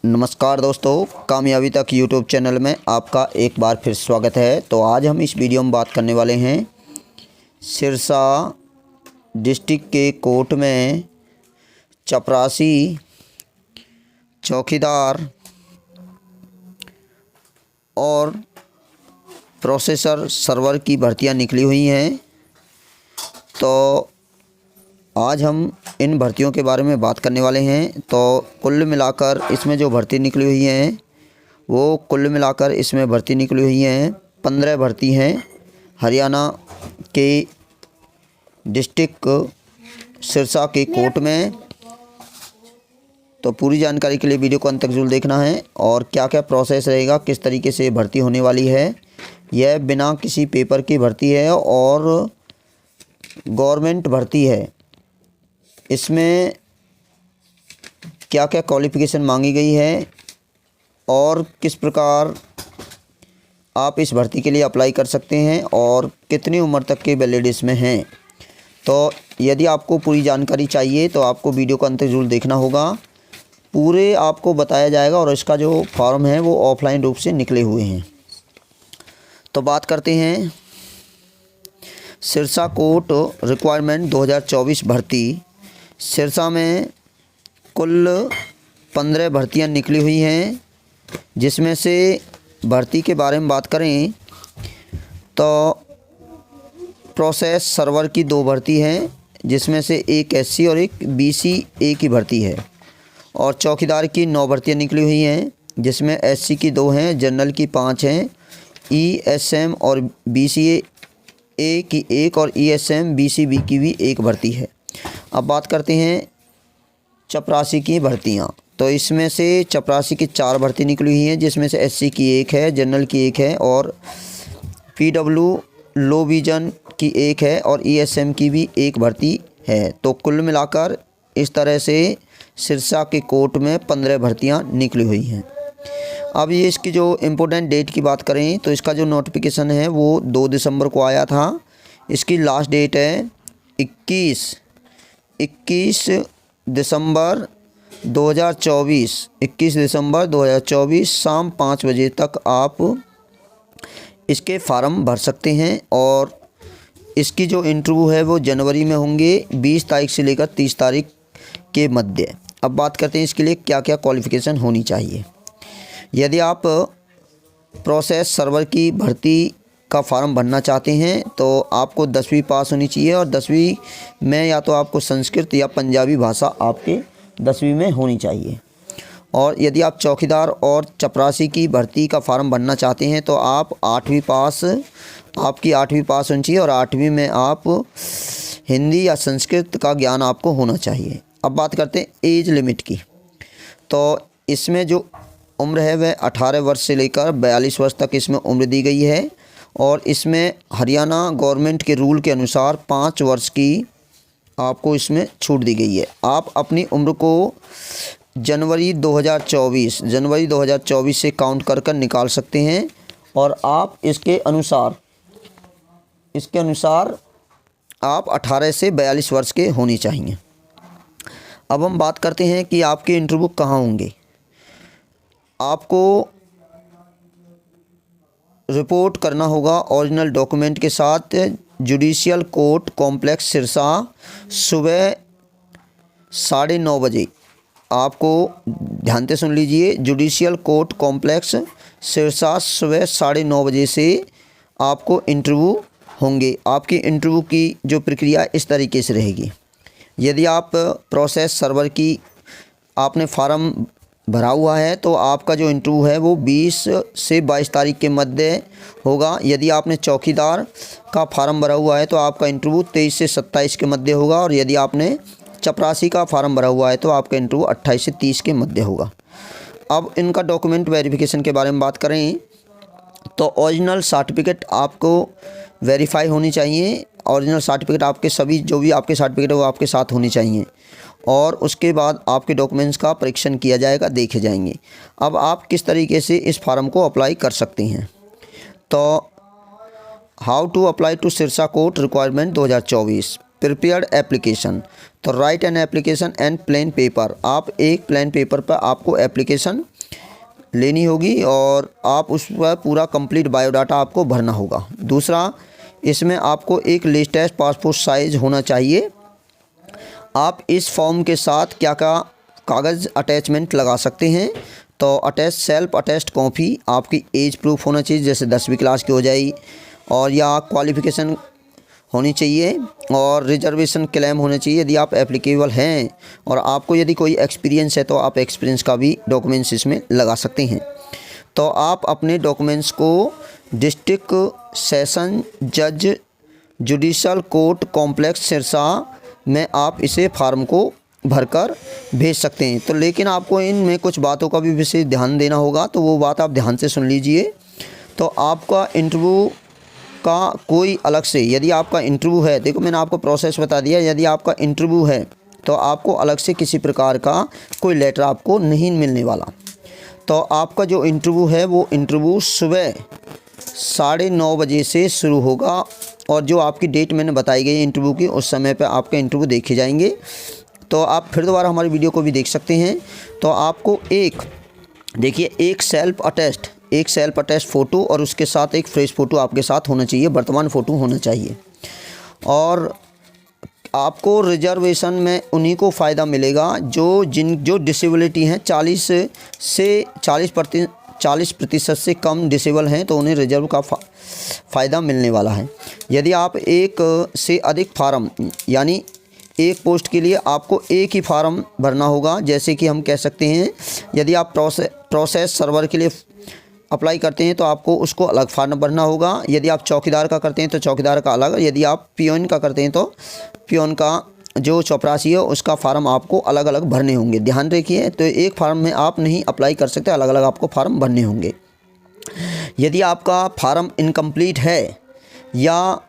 नमस्कार दोस्तों, कामयाबी तक यूट्यूब चैनल में आपका एक बार फिर स्वागत है। तो आज हम इस वीडियो में बात करने वाले हैं सिरसा डिस्ट्रिक्ट के कोर्ट में चपरासी, चौकीदार और प्रोसेसर सर्वर की भर्तियां निकली हुई हैं। तो आज हम इन भर्तियों के बारे में बात करने वाले हैं। तो कुल मिलाकर इसमें जो भर्ती निकली हुई हैं वो भर्ती निकली हुई हैं 15 भर्ती हैं हरियाणा के डिस्ट्रिक्ट सिरसा के कोर्ट में। तो पूरी जानकारी के लिए वीडियो को अंत तक जरूर देखना है और क्या क्या प्रोसेस रहेगा, किस तरीके से भर्ती होने वाली है। यह बिना किसी पेपर की भर्ती है और गवर्नमेंट भर्ती है। इसमें क्या क्या क्वालिफ़िकेशन मांगी गई है और किस प्रकार आप इस भर्ती के लिए अप्लाई कर सकते हैं और कितनी उम्र तक के वैलिड इसमें हैं। तो यदि आपको पूरी जानकारी चाहिए तो आपको वीडियो को अंत तक जरूर देखना होगा। पूरे आपको बताया जाएगा और इसका जो फॉर्म है वो ऑफलाइन रूप से निकले हुए हैं। तो बात करते हैं सिरसा कोर्ट रिक्वायरमेंट 2024 भर्ती। सिरसा में कुल 15 भर्तियां निकली हुई हैं, जिसमें से भर्ती के बारे में बात करें तो प्रोसेस सर्वर की 2 भर्ती हैं, जिसमें से एक एससी और एक बीसीए की भर्ती है। और चौकीदार की 9 भर्तियां निकली हुई हैं, जिसमें एससी की 2 हैं, जनरल की 5 हैं, ईएसएम और बीसीए की 1 और ईएसएम बीसीबी की भी 1 भर्ती है। अब बात करते हैं चपरासी की भर्तियां। तो इसमें से चपरासी की 4 भर्ती निकली हुई हैं, जिसमें से एससी की 1 है, जनरल की 1 है और पीडब्ल्यू लो विजन की 1 है और ईएसएम की भी 1 भर्ती है। तो कुल मिलाकर इस तरह से सिरसा के कोर्ट में 15 भर्तियां निकली हुई हैं। अब ये इसकी जो इम्पोर्टेंट डेट की बात करें तो इसका जो नोटिफिकेशन है वो 2 दिसंबर को आया था। इसकी लास्ट डेट है 21 दिसंबर 2024 शाम 5 बजे तक आप इसके फार्म भर सकते हैं। और इसकी जो इंटरव्यू है वो जनवरी में होंगे, 20 तारीख से लेकर 30 तारीख के मध्य। अब बात करते हैं इसके लिए क्या क्या क्वालिफ़िकेशन होनी चाहिए। यदि आप प्रोसेस सर्वर की भर्ती का फार्म भरना चाहते हैं तो आपको 10वीं पास होनी चाहिए और 10वीं में या तो आपको संस्कृत या पंजाबी भाषा आपके 10वीं में होनी चाहिए। और यदि आप चौकीदार और चपरासी की भर्ती का फार्म भरना चाहते हैं तो आप 8वीं पास होनी चाहिए और 8वीं में आप हिंदी या संस्कृत का ज्ञान आपको होना चाहिए। अब बात करते हैं एज लिमिट की। तो इसमें जो उम्र है वह 18 वर्ष से लेकर 42 वर्ष तक इसमें उम्र दी गई है। और इसमें हरियाणा गवर्नमेंट के रूल के अनुसार 5 वर्ष की आपको इसमें छूट दी गई है। आप अपनी उम्र को जनवरी 2024 से काउंट कर निकाल सकते हैं और आप इसके अनुसार आप 18 से 42 वर्ष के होने चाहिए। अब हम बात करते हैं कि आपके इंटरव्यू कहाँ होंगे। आपको रिपोर्ट करना होगा ओरिजिनल डॉक्यूमेंट के साथ जुडिशियल कोर्ट कॉम्प्लेक्स सिरसा सुबह 9:30 बजे। आपको ध्यान से सुन लीजिए, जुडिशियल कोर्ट कॉम्प्लेक्स सिरसा सुबह 9:30 बजे से आपको इंटरव्यू होंगे। आपकी इंटरव्यू की जो प्रक्रिया इस तरीके से रहेगी। यदि आप प्रोसेस सर्वर की आपने फार्म भरा हुआ है तो आपका जो इंटरव्यू है वो 20 से 22 तारीख के मध्य होगा। यदि आपने चौकीदार का फार्म भरा हुआ है तो आपका इंटरव्यू 23 से 27 के मध्य होगा। और यदि आपने चपरासी का फार्म भरा हुआ है तो आपका इंटरव्यू 28 से 30 के मध्य होगा। अब इनका डॉक्यूमेंट वेरिफिकेशन के बारे में बात करें तो ओरिजिनल सर्टिफिकेट आपको वेरीफाई होनी चाहिए। ओरिजिनल सर्टिफिकेट आपके सभी जो भी आपके सर्टिफिकेट है वो आपके साथ होने चाहिए और उसके बाद आपके डॉक्यूमेंट्स का परीक्षण किया जाएगा, देखे जाएंगे। अब आप किस तरीके से इस फार्म को अप्लाई कर सकते हैं। तो how to apply to Sirsa court requirement 2024। Prepared application. तो right an application and plain paper, आप एक प्लेन पेपर पर आपको एप्लीकेशन लेनी होगी और आप उस पर पूरा कंप्लीट बायोडाटा आपको भरना होगा। दूसरा, इसमें आपको एक लेटेस्ट पासपोर्ट साइज़ होना चाहिए। आप इस फॉर्म के साथ क्या क्या कागज़ अटैचमेंट लगा सकते हैं, तो अटैच सेल्फ अटेस्ट कॉपी, आपकी एज प्रूफ होना चाहिए, जैसे 10वीं क्लास की हो जाए, और या क्वालिफ़िकेशन होनी चाहिए, और रिजर्वेशन क्लेम होना चाहिए यदि आप एप्लीकेबल हैं, और आपको यदि कोई एक्सपीरियंस है तो आप एक्सपीरियंस का भी डॉक्यूमेंट्स इसमें लगा सकते हैं। तो आप अपने डॉक्यूमेंट्स को डिस्ट्रिक्ट सेशन जज जुडिशल कोर्ट कॉम्प्लेक्स सिरसा में आप इसे फार्म को भरकर भेज सकते हैं। तो लेकिन आपको इनमें कुछ बातों का भी विशेष ध्यान देना होगा, तो वो बात आप ध्यान से सुन लीजिए। तो आपका इंटरव्यू का कोई अलग से, यदि आपका इंटरव्यू है, देखो मैंने आपको प्रोसेस बता दिया, यदि आपका इंटरव्यू है तो आपको अलग से किसी प्रकार का कोई लेटर आपको नहीं मिलने वाला। तो आपका जो इंटरव्यू है वो इंटरव्यू सुबह 9:30 बजे से शुरू होगा, और जो आपकी डेट मैंने बताई गई है इंटरव्यू की, उस समय पे आपके इंटरव्यू देखे जाएंगे। तो आप फिर दोबारा हमारी वीडियो को भी देख सकते हैं। तो आपको एक सेल्फ अटेस्ट फ़ोटो और उसके साथ एक फ्रेश फ़ोटो आपके साथ होना चाहिए, वर्तमान फ़ोटो होना चाहिए। और आपको रिजर्वेशन में उन्हीं को फ़ायदा मिलेगा जो डिसेबिलिटी हैं, 40% से कम डिसेबल हैं, तो उन्हें रिजर्व का फ़ायदा मिलने वाला है। यदि आप एक से अधिक फार्म, यानी एक पोस्ट के लिए आपको एक ही फार्म भरना होगा, जैसे कि हम कह सकते हैं यदि आप प्रोसेस सर्वर के लिए अप्लाई करते हैं तो आपको उसको अलग फार्म भरना होगा। यदि आप चौकीदार का करते हैं तो चौकीदार का अलग, यदि आप पियोन का करते हैं तो पियोन का जो चपरासी है उसका फार्म आपको अलग अलग भरने होंगे। ध्यान रखिए, तो एक फार्म में आप नहीं अप्लाई कर सकते, अलग अलग आपको फार्म भरने होंगे। यदि आपका फार्म इनकम्प्लीट है या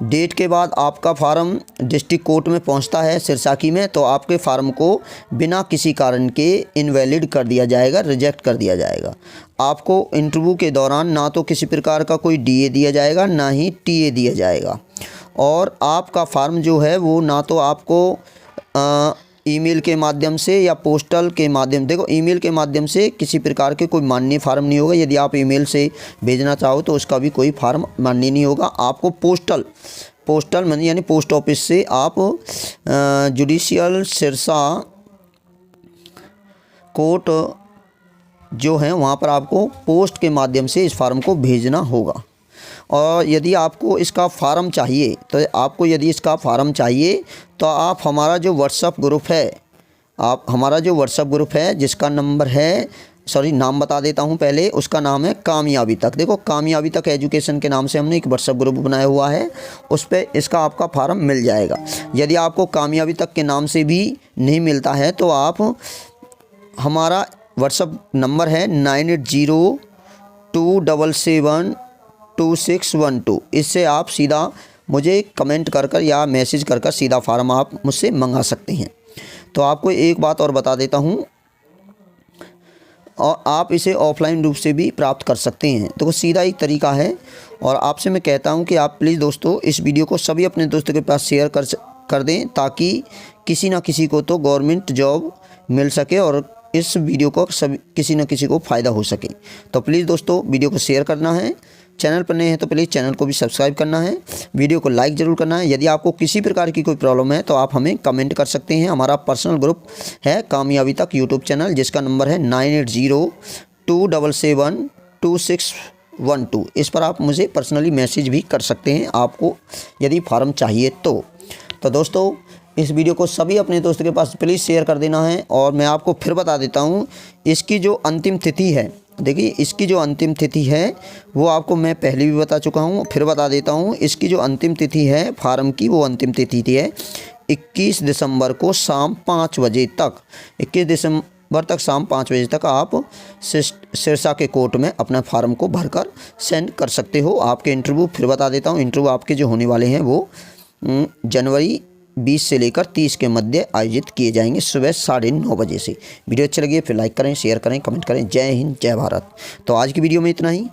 डेट के बाद आपका फार्म डिस्ट्रिक्ट कोर्ट में पहुंचता है सिरसाकी में, तो आपके फार्म को बिना किसी कारण के इनवैलिड कर दिया जाएगा, रिजेक्ट कर दिया जाएगा। आपको इंटरव्यू के दौरान ना तो किसी प्रकार का कोई डीए दिया जाएगा, ना ही टीए दिया जाएगा, और आपका फार्म जो है वो ना तो आपको ईमेल के माध्यम से या पोस्टल के माध्यम, देखो ईमेल के माध्यम से किसी प्रकार के कोई मान्य फार्म नहीं होगा। यदि आप ईमेल से भेजना चाहो तो उसका भी कोई फार्म मान्य नहीं होगा। आपको पोस्टल माने यानी पोस्ट ऑफिस से आप जुडिशियल सिरसा कोर्ट जो है वहाँ पर आपको पोस्ट के माध्यम से इस फार्म को भेजना होगा। और यदि आपको इसका फार्म चाहिए तो आप हमारा जो व्हाट्सएप ग्रुप है, जिसका नंबर है, नाम बता देता हूं पहले, उसका नाम है कामयाबी तक। देखो कामयाबी तक एजुकेशन के नाम से हमने एक व्हाट्सएप ग्रुप बनाया हुआ है, उस पर इसका आपका फार्म मिल जाएगा। यदि आपको कामयाबी तक के नाम से भी नहीं मिलता है तो आप, हमारा व्हाट्सएप नंबर है 9802772612। इससे आप सीधा मुझे कमेंट कर या मैसेज कर सीधा फार्म आप मुझसे मंगा सकते हैं। तो आपको एक बात और बता देता हूं, और आप इसे ऑफलाइन रूप से भी प्राप्त कर सकते हैं। तो सीधा एक तरीका है, और आपसे मैं कहता हूं कि आप प्लीज़ दोस्तों इस वीडियो को सभी अपने दोस्तों के पास शेयर कर दें, ताकि किसी ना किसी को तो गवर्नमेंट जॉब मिल सके और इस वीडियो को किसी न किसी को फ़ायदा हो सके। तो प्लीज़ दोस्तों वीडियो को शेयर करना है, चैनल पर नए हैं तो प्लीज़ चैनल को भी सब्सक्राइब करना है, वीडियो को लाइक ज़रूर करना है। यदि आपको किसी प्रकार की कोई प्रॉब्लम है तो आप हमें कमेंट कर सकते हैं। हमारा पर्सनल ग्रुप है कामयाबी तक यूट्यूब चैनल, जिसका नंबर है 9802772612। इस पर आप मुझे पर्सनली मैसेज भी कर सकते हैं, आपको यदि फार्म चाहिए तो दोस्तों इस वीडियो को सभी अपने दोस्तों के पास प्लीज़ शेयर कर देना है। और मैं आपको फिर बता देता हूँ, इसकी जो अंतिम तिथि है, देखिए इसकी जो अंतिम तिथि है वो आपको मैं पहले भी बता चुका हूँ, फिर बता देता हूँ। इसकी जो अंतिम तिथि है फार्म की, वो अंतिम तिथि है 21 दिसंबर को शाम 5 बजे तक। 21 दिसंबर तक शाम 5 बजे तक आप सिरसा के कोर्ट में अपना फार्म को भरकर सेंड कर सकते हो। आपके इंटरव्यू फिर बता देता हूँ, इंटरव्यू आपके जो होने वाले हैं वो जनवरी 20 से लेकर 30 के मध्य आयोजित किए जाएंगे, सुबह 9:30 बजे से। वीडियो अच्छी लगी फिर लाइक करें, शेयर करें, कमेंट करें। जय हिंद, जय भारत। तो आज की वीडियो में इतना ही।